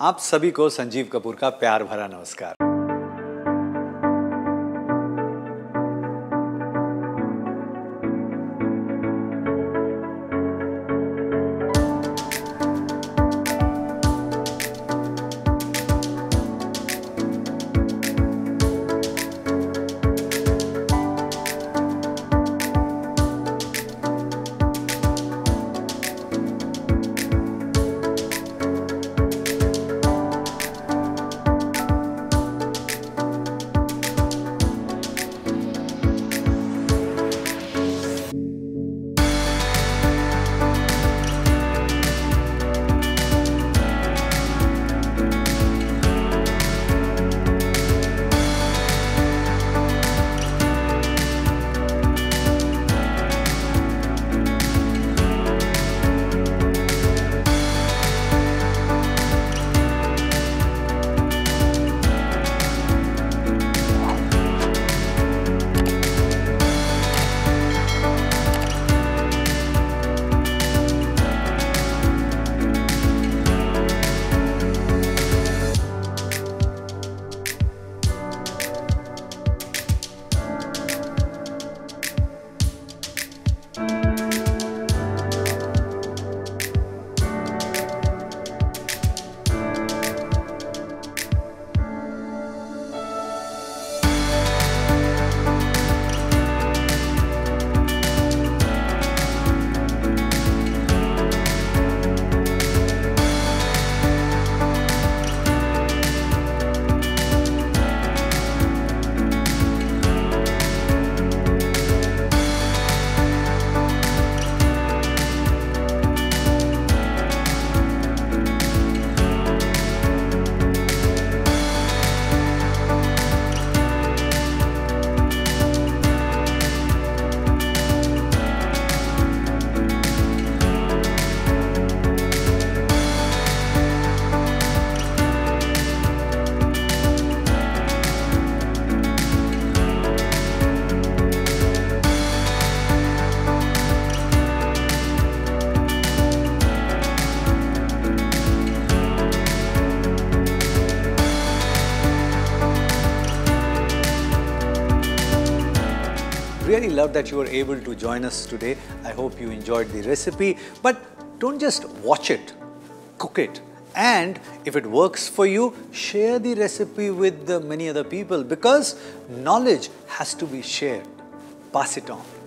आप सभी को संजीव कपूर का प्यार भरा नमस्कार। Really love that you were able to join us today. I hope you enjoyed the recipe, but don't just watch it, cook it. And if it works for you, share the recipe with the many other people, because knowledge has to be shared. Pass it on.